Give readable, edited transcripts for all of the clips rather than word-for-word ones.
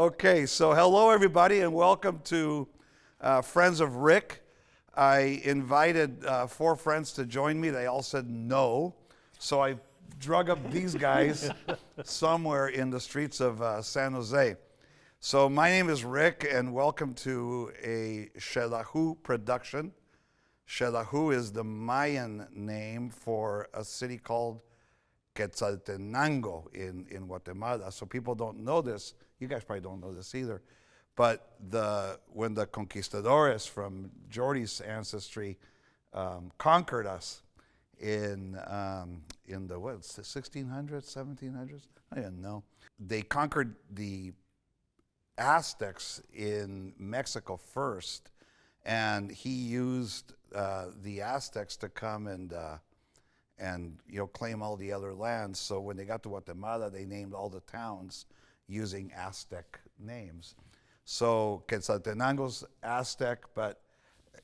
Okay, so hello everybody and welcome to Friends of Rick. I invited 4 friends to join me. They all said no. So I drug up these guys somewhere in the streets of San Jose. So my name is Rick and welcome to a Xelajú production. Xelajú is the Mayan name for a city called Quetzaltenango in Guatemala. So people don't know this. You guys probably don't know this either. But when the conquistadores from Jordi's ancestry conquered us in the 1600s, 1700s? I don't know. They conquered the Aztecs in Mexico first, and he used the Aztecs to come and claim all the other lands. So when they got to Guatemala, they named all the towns using Aztec names. So Quetzaltenango's Aztec, but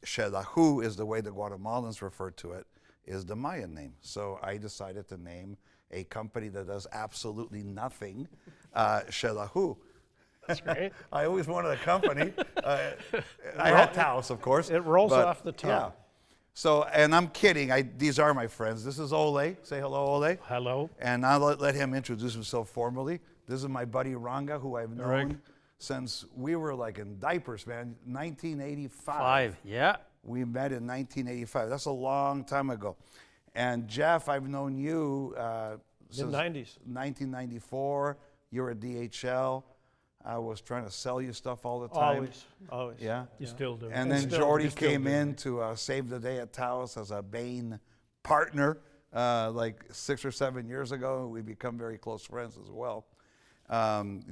Xelajú is the way the Guatemalans refer to it, is the Mayan name. So I decided to name a company that does absolutely nothing, Xelajú. That's great. I always wanted a company. I had Taos, of course. It rolls off the tongue. Yeah. So, and I'm kidding. These are my friends. This is Ole. Say hello, Ole. Hello. And I'll let him introduce himself formally. This is my buddy Ranga, who I've known since we were like in diapers, man. 1985. Yeah. We met in 1985. That's a long time ago. And Jeff, I've known you since Mid-90s. 1994. You were at DHL. I was trying to sell you stuff all the time. Always. Yeah. You still do. And then Jordi came in to save the day at Taos as a Bain partner like 6 or 7 years ago. We become very close friends as well.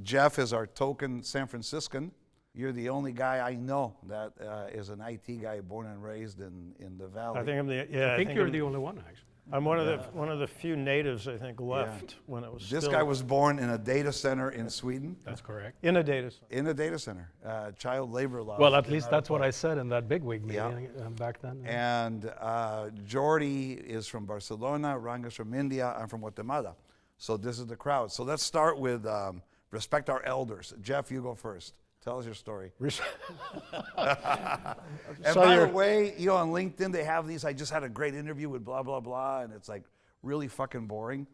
Jeff is our token San Franciscan. You're the only guy I know that is an IT guy born and raised in the Valley. I think I'm I think you're the only one, actually. I'm one of the few natives I think left when it was. This still guy was born in a data center in Sweden. That's correct. in a data center. In a data center, child labor laws. Well, at least that's what I said in that bigwig meeting back then. And Jordi is from Barcelona, Ranga's from India, I'm from Guatemala. So this is the crowd. So let's start with respect our elders. Jeff, you go first. Tell us your story. And So by the way, on LinkedIn, they have these, I just had a great interview with blah, blah, blah, and it's like really fucking boring.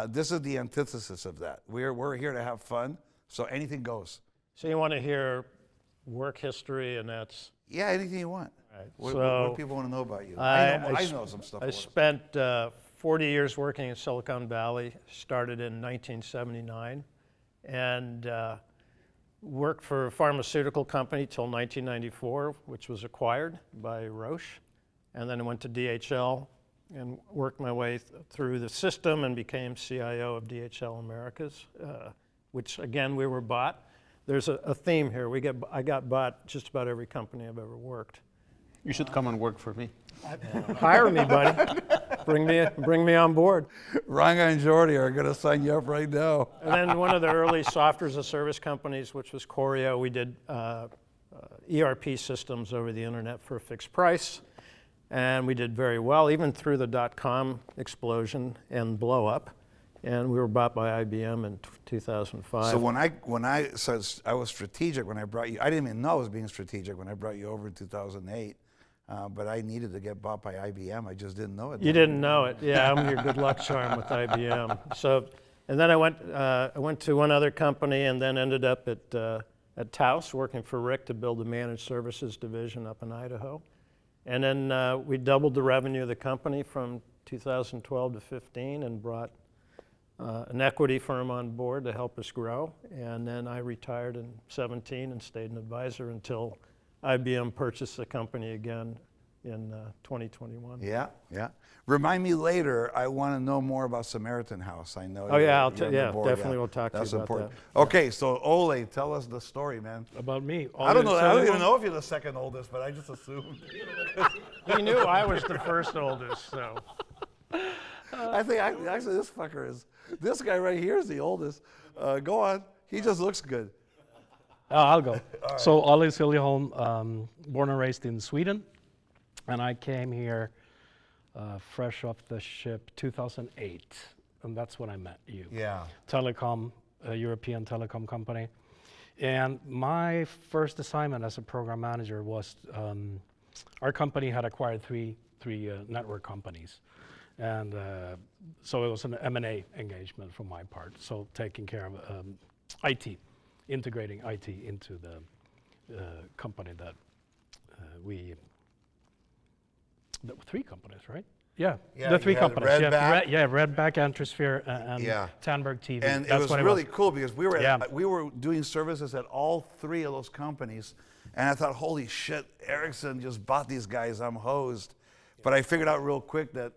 This is the antithesis of that. We're here to have fun, so anything goes. So you want to hear work history, and that's. Yeah, anything you want. Right. What So do people want to know about you? I know some stuff. I spent 40 years working in Silicon Valley. Started in 1979, and worked for a pharmaceutical company till 1994, which was acquired by Roche. And then I went to DHL and worked my way through the system and became CIO of DHL Americas, which again, we were bought. There's a theme here. I got bought just about every company I've ever worked. You should come and work for me. Hire me, buddy. Bring me on board. Ranga and Jordi are going to sign you up right now. And then one of the early software as a service companies, which was Choreo, we did ERP systems over the internet for a fixed price. And we did very well, even through the dot-com explosion and blow up. And we were bought by IBM in 2005. So when I said I was strategic when I brought you, I didn't even know I was being strategic when I brought you over in 2008. But I needed to get bought by IBM. I just didn't know it. You didn't know it. Yeah, I'm your good luck charm with IBM. So, and then I went to one other company and then ended up at Taos working for Rick to build the managed services division up in Idaho. And then we doubled the revenue of the company from 2012 to 15 and brought an equity firm on board to help us grow. And then I retired in 17 and stayed an advisor until IBM purchased the company again in 2021. Yeah. Remind me later. I want to know more about Samaritan House. I know. Oh yeah, definitely we'll talk to you about important. that. Okay, so Ole, tell us the story, man. About me. I don't know. I don't even know if you're the second oldest, but I just assumed. He knew I was the first oldest, so. I think actually this guy right here is the oldest. Go on. He just looks good. I'll go. So Olli Siljeholm, born and raised in Sweden, and I came here fresh off the ship 2008, and that's when I met you. Yeah. Telecom, a European telecom company. And my first assignment as a program manager was our company had acquired three network companies, and so it was an M&A engagement from my part. So taking care of IT, integrating IT into the company that the three companies, right? Yeah, Yeah, the three you had companies. Redback. Redback, Antrosphere, and Yeah. Tandberg TV. And it That's was what really cool because we were Yeah. we were doing services at all three of those companies, and I thought, holy shit, Ericsson just bought these guys. I'm hosed. But I figured out real quick that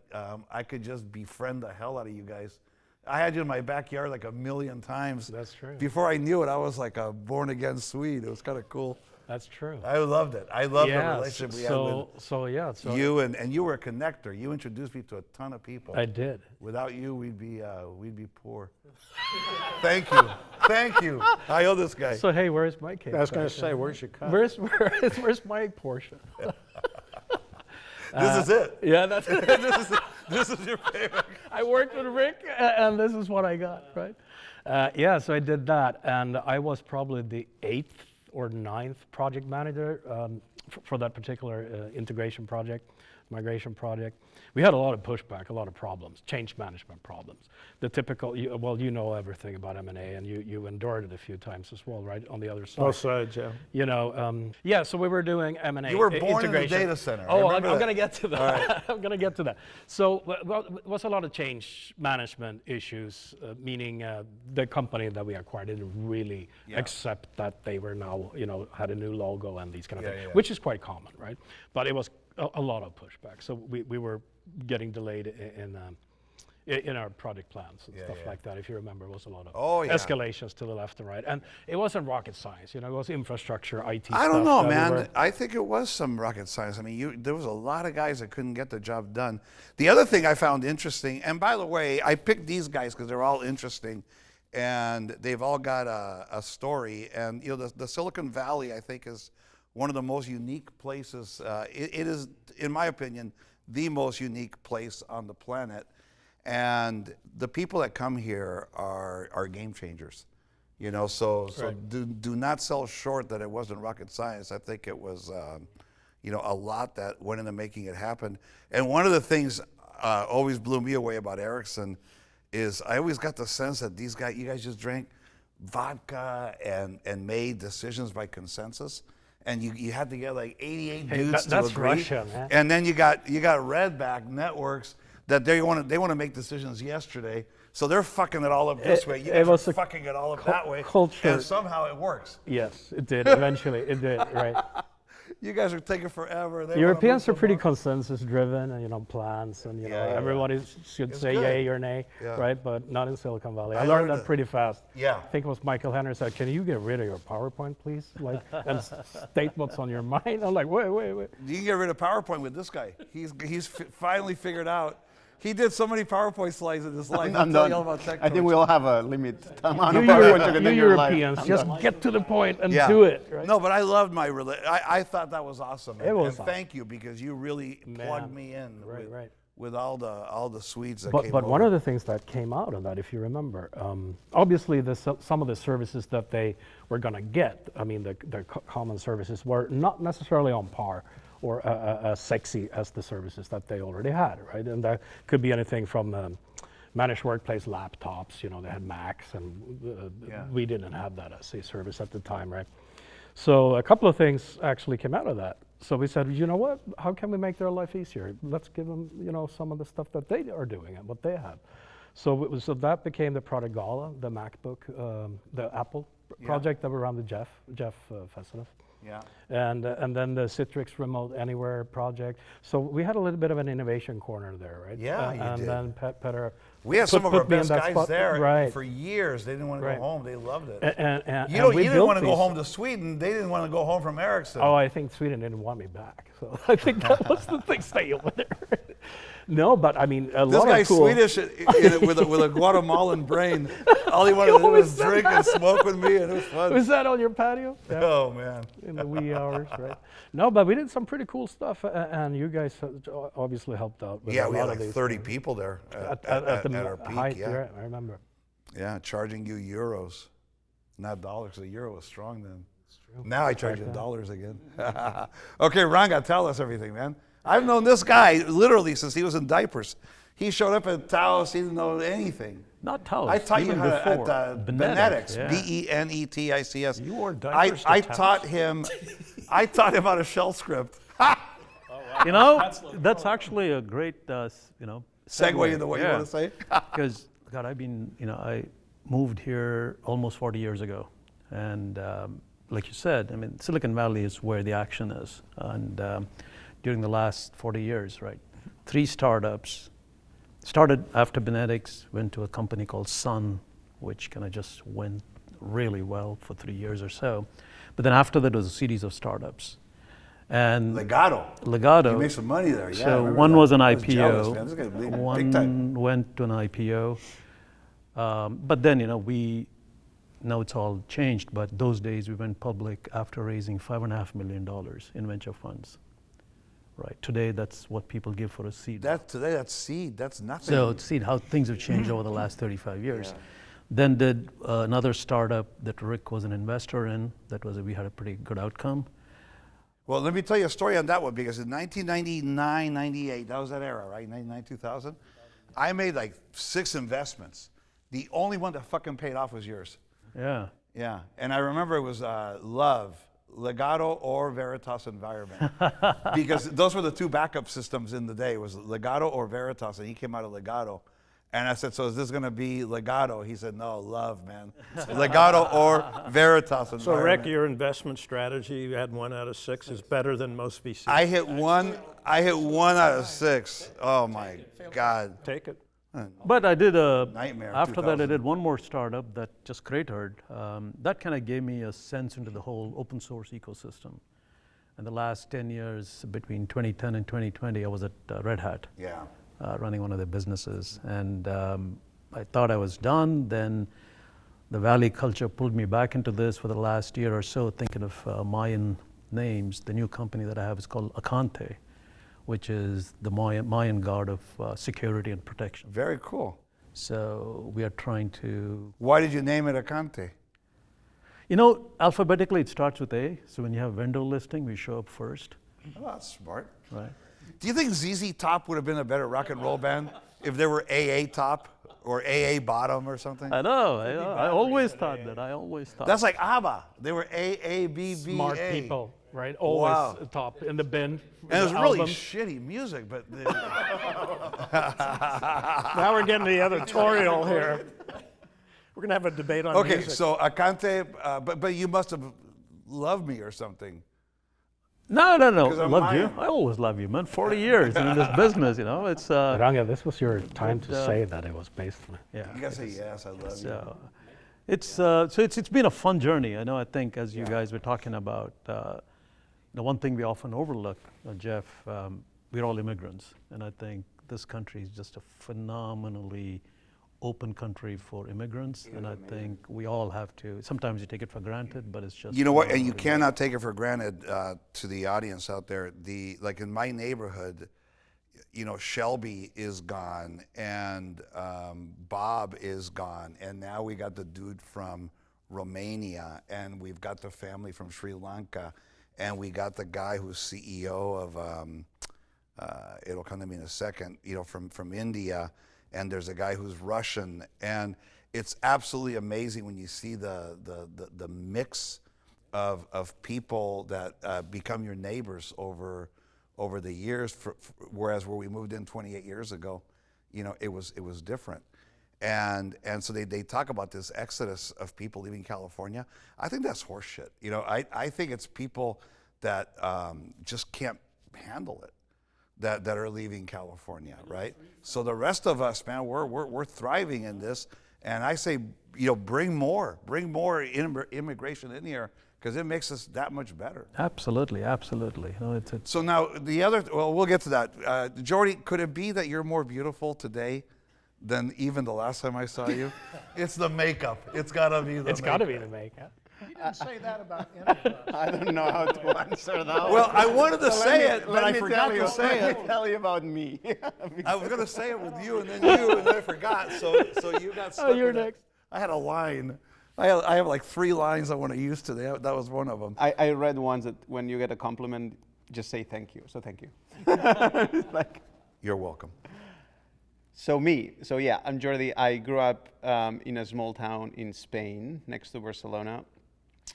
I could just befriend the hell out of you guys. I had you in my backyard like a million times. That's true. Before I knew it, I was like a born again Swede. It was kind of cool. That's true. I loved it. I loved the Yeah, relationship we had so with you, and you were a connector. You introduced me to a ton of people. I did. Without you, we'd be poor. Thank you, thank you. I owe this guy. So hey, where's my cake? I was going to say, where's your cup? Where's my portion? This is it. Yeah, that's This is your favorite. I worked with Rick, and this is what I got, right? Yeah, so I did that, and I was probably the 8th or 9th project manager for that particular integration project, migration project. We had a lot of pushback, a lot of problems, change management problems. The typical, you know everything about M&A, and you endured it a few times as well, right, on the other side. Both sides, yeah. You know, yeah, so we were doing M&A. You were born in the integration. data center. I Oh, I'm remember that. going to get to that. I'm going to get to that. So, well, it was a lot of change management issues, meaning the company that we acquired didn't really accept that they were now, had a new logo and these kind of things, which is quite common, right? But it was a lot of pushback. So we were getting delayed in our project plans and stuff like that. If you remember, it was a lot of escalations to the left and right. And it wasn't rocket science, it was infrastructure, IT stuff. I don't know, that we man. were- I think it was some rocket science. I mean, there was a lot of guys that couldn't get the job done. The other thing I found interesting, and by the way, I picked these guys because they're all interesting, and they've all got a story. And the Silicon Valley, I think, is one of the most unique places. It is, in my opinion, the most unique place on the planet. And the people that come here are game changers, So do not sell short that it wasn't rocket science. I think it was, a lot that went into making it happen. And one of the things always blew me away about Ericsson is I always got the sense that you guys just drank vodka and made decisions by consensus. And you had to get like 88 dudes to that's agree. Russia, man. And then you got Redback networks that they want to make decisions yesterday, so they're fucking it all up this way. You guys are fucking it all up that way, culture. and somehow it works. Yes, it did. Eventually, it did, right? You guys are taking forever. They Europeans are pretty cool. consensus driven, and plans, and everybody should say good. yay or nay, right? But not in Silicon Valley. I learned that pretty fast. Yeah. I think it was Michael Henry said, "Can you get rid of your PowerPoint, please? Like, and state what's on your mind." I'm like, wait. You can get rid of PowerPoint with this guy. He's finally figured out. He did so many PowerPoint slides in his life. I'm I'll tell done. you all about tech I think we torch. all have a limit amount You of PowerPoint you can do you in your life. Europeans, I'm just done. get to the point and do it, right? No, but I loved I thought that was awesome. It was and thank you because you really plugged me in Right. with all the Swedes that But came one over. of the things that came out of that, if you remember, obviously some of the services that they were going to get, I mean, the common services were not necessarily on par or as sexy as the services that they already had, right? And that could be anything from managed workplace laptops, they had Macs, and we didn't have that as a service at the time, right? So a couple of things actually came out of that. So we said, you know what, how can we make their life easier? Let's give them, some of the stuff that they are doing and what they have. So that became the Product Gala, the MacBook, the Apple project that we ran with Jeff Fessenef. Yeah. And then the Citrix Remote Anywhere project. So we had a little bit of an innovation corner there, right? Yeah, you and did. then Petter We had some of our put me in best that guys spot. there Right. for years. They didn't want to Right. go home. They loved it. And You we didn't built want to go these- home to Sweden. They didn't want to go home from Ericsson. Oh, I think Sweden didn't want me back. So I think that was the thing, stay over there. No, but I mean, a this lot guy's of cool. Swedish with a Guatemalan brain. All he wanted to do was drink and smoke with me, and it was fun. Was that on your patio? Yeah, Oh man. in the wee hours, right? No, but we did some pretty cool stuff, and you guys obviously helped out with Yeah, a we lot had of like these 30 things. people there at at the our peak. height. Yeah, Yeah, I remember. yeah, charging you euros. Not dollars, the euro was strong then. Now I charge you in dollars again. Okay, Ranga, tell us everything, man. I've known this guy literally since he was in diapers. He showed up at Taos, he didn't know anything. Not Taos. I taught you even how to, before. at Benetics, Benetics, yeah. Benetics. You wore diapers to I Taos? taught him, I taught him how to shell script. You know, that's actually a great, Segue into what you want to say. Because, God, I moved here almost 40 years ago. And like you said, I mean, Silicon Valley is where the action is. And during the last 40 years, right, 3 startups. Started after Benetics, went to a company called Sun, which kind of just went really well for 3 years or so. But then after that was a series of startups. And Legato. You made some money there, yeah. I So remember one that. was an I was IPO. jealous, man. This guy's big One time. went to an IPO. But then, now it's all changed. But those days we went public after raising $5.5 million in venture funds. Right. Today, that's what people give for a seed. Today, that's seed. That's nothing. So see how things have changed over the last 35 years. Then did another startup that Rick was an investor in. We had a pretty good outcome. Well, let me tell you a story on that one, because in 1999, 98, that was that era, right? 99, 2000. I made like 6 investments. The only one that fucking paid off was yours. Yeah. Yeah. And I remember it was Love, Legato or Veritas Environment. Because those were the 2 backup systems in the day. It was Legato or Veritas, and he came out of Legato. And I said, so is this going to be Legato? He said, no, Love, man. Legato or Veritas Environment. So, Rick, your investment strategy, you had 1 out of 6, is better than most VCs. I hit one out of 6. Oh my God. Take it. But I did Nightmare, after that I 2000. did one more startup that just cratered. That kind of gave me a sense into the whole open source ecosystem. And the last 10 years, between 2010 and 2020, I was at Red Hat. Yeah. Running one of their businesses. And I thought I was done. Then the Valley culture pulled me back into this for the last year or so, thinking of Mayan names. The new company that I have is called Acante, which is the Mayan god of security and protection. Very cool. So we are trying to, Why did you name it Acante? alphabetically it starts with A. So when you have vendor listing, we show up first, Oh, that's smart. right? Do you think ZZ Top would have been a better rock and roll band if there were AA Top or AA Bottom or something? I know. I always thought that. I always thought. That's like ABBA. They were AABBA. Smart people, right? Always Wow. top in the bin. And it was the really album. shitty music, but Now we're getting the editorial here. We're going to have a debate on okay. music. So Acante, but you must have loved me or something. No. 'Cause I'm Loved you. Mayan. I always love you, man. 40 years in this business, It's Ranga, this was your time to But, say that it was based on it. yeah. You gotta say yes. I love you. So it's been a fun journey. I think as you guys were talking about, the one thing we often overlook, Jeff, we're all immigrants, and I think this country is just a phenomenally open country for immigrants, and I think we all have to. Sometimes you take it for granted, but it's just. You know what? And you cannot take it for granted to the audience out there. Like in my neighborhood, Shelby is gone and Bob is gone, and now we got the dude from Romania, and we've got the family from Sri Lanka, and we got the guy who's CEO of. It'll come to me in a second. From India. And there's a guy who's Russian, and it's absolutely amazing when you see the mix of people that become your neighbors over the years. Whereas where we moved in 28 years ago, it was different, and so they talk about this exodus of people leaving California. I think that's horseshit. I think it's people that just can't handle it. That are leaving California, right? So the rest of us, man, we're thriving in this, and I say, bring more immigration in here, because it makes us that much better. Absolutely. So now we'll get to that. Jordy, could it be that you're more beautiful today than even the last time I saw you? It's the makeup. It's gotta be the. It's got to be the makeup. You didn't say that about any of us. I don't know how to answer that. Well, I wanted to say it, but Let I me forgot tell you- to say Let it. me tell you about me. I was gonna say it with you, and then I forgot. So you got stuck. you're with it. next. I had a line. I have like 3 lines I want to use today. That was one of them. I read once that when you get a compliment, just say thank you. So thank you. Like, You're welcome. so me. So yeah, I'm Jordi. I grew up in a small town in Spain next to Barcelona.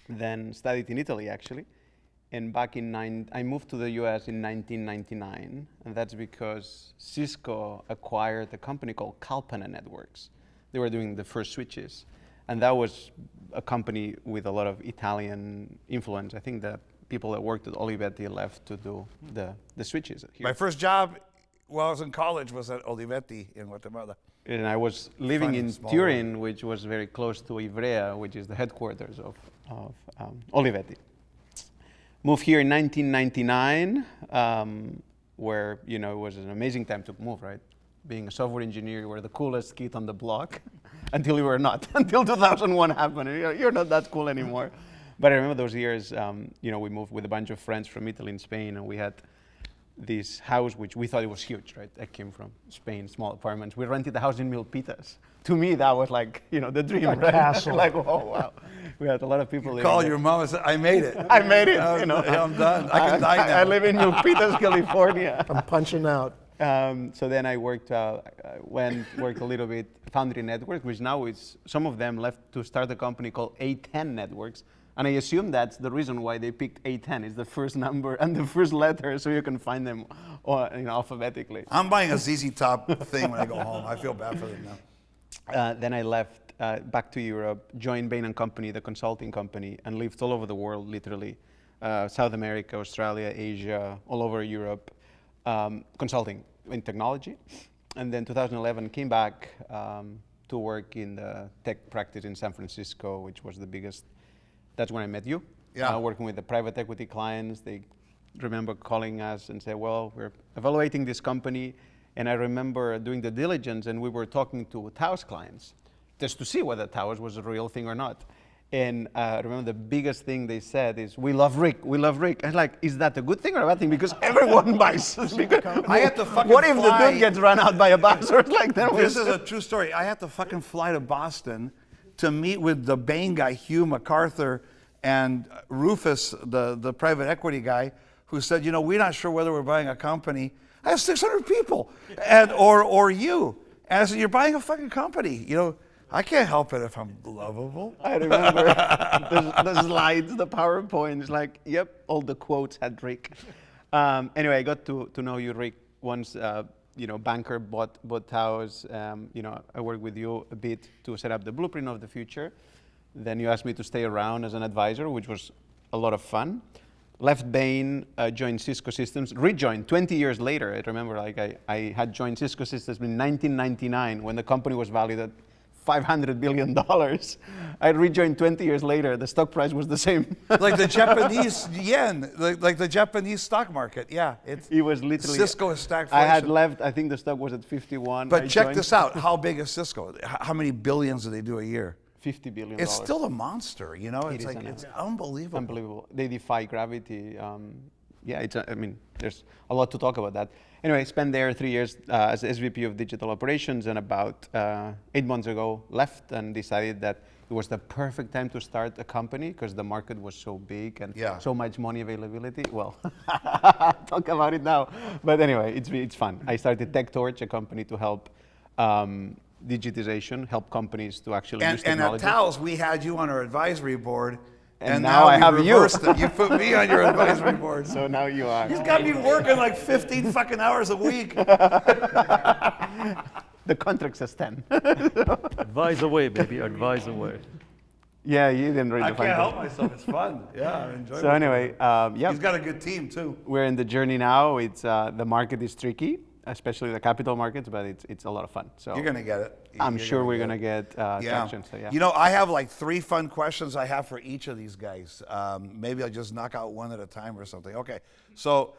Then studied in Italy actually. And back I moved to the US in 1999, and that's because Cisco acquired a company called Calpana Networks. They were doing the first switches, and that was a company with a lot of Italian influence. I think the people that worked at Olivetti left to do the switches here. My first job while I was in college was at Olivetti in Guatemala. And I was living Fun in and small Turin, which was very close to Ivrea, which is the headquarters of Olivetti. Moved here in 1999, where it was an amazing time to move, right? Being a software engineer, you were the coolest kid on the block, until you were not. Until 2001 happened, you're not that cool anymore. But I remember those years. We moved with a bunch of friends from Italy and Spain, and we had this house which we thought it was huge, right? I came from Spain, small apartments. We rented a house in Milpitas. To me, that was like, the dream, A right? castle. Like, oh wow, we had a lot of people living Call there. your mom and say, I made it. I made it. I'm done. I can die now. I live in Milpitas, California. I'm punching out. So then I worked a little bit Foundry Network, which now is some of them left to start a company called A10 Networks, and I assume that's the reason why they picked A10 is the first number and the first letter, so you can find them, alphabetically. I'm buying a ZZ Top thing when I go home. I feel bad for them now. Then I left back to Europe, joined Bain & Company, the consulting company, and lived all over the world, literally. South America, Australia, Asia, all over Europe, consulting in technology. And then 2011 came back to work in the tech practice in San Francisco, which was the biggest. That's when I met you. Yeah. Working with the private equity clients. They remember calling us and say, well, we're evaluating this company. And I remember doing the diligence, and we were talking to Taos clients just to see whether Taos was a real thing or not. And I remember the biggest thing they said is, we love Rick, we love Rick. I was like, is that a good thing or a bad thing? Because everyone buys. I had to fucking What if the fly. dude gets run out by a bus or like that? This is a true story. I had to fucking fly to Boston to meet with the Bain guy, Hugh MacArthur, and Rufus, the private equity guy, who said, we're not sure whether we're buying a company. I have 600 people, or you. And I said, you're buying a fucking company. I can't help it if I'm lovable. I remember the slides, the PowerPoints, like, yep, all the quotes had Rick. Anyway, I got to know you, Rick, once, banker bought Taos. I worked with you a bit to set up the blueprint of the future. Then you asked me to stay around as an advisor, which was a lot of fun. Left Bain, joined Cisco Systems, rejoined 20 years later. I remember I had joined Cisco Systems in 1999 when the company was valued at $500 billion. I rejoined 20 years later. The stock price was the same. Like the Japanese yen, like the Japanese stock market. Yeah, It was literally. Cisco is stacked. I had left. I think the stock was at 51. But I check joined. this out. How big is Cisco? How many billions do they do a year? $50 billion. It's still a monster, It's is, like I know. it's unbelievable. Unbelievable. They defy gravity. There's a lot to talk about that. Anyway, I spent there 3 years as SVP of Digital Operations, and about 8 months ago left and decided that it was the perfect time to start a company because the market was so big and so much money availability. Well, talk about it now. But anyway, it's fun. I started TechTorch, a company to help digitization, help companies to actually use And technology. at Taos, we had you on our advisory board. And now I have you. reversed it. You put me on your advisory board. So now you are. He's got me working like 15 fucking hours a week. The contract says 10. Advise away, baby, advise away. Yeah, you didn't really I define can't it. help myself. It's fun. Yeah, I enjoy it. So anyway, He's got a good team too. we're in the journey now. It's the market is tricky, especially the capital markets, but it's a lot of fun. So You're gonna get it. I'm You're sure we're get gonna it. get traction. So yeah. I have like 3 fun questions I have for each of these guys. Maybe I'll just knock out one at a time or something. Okay. So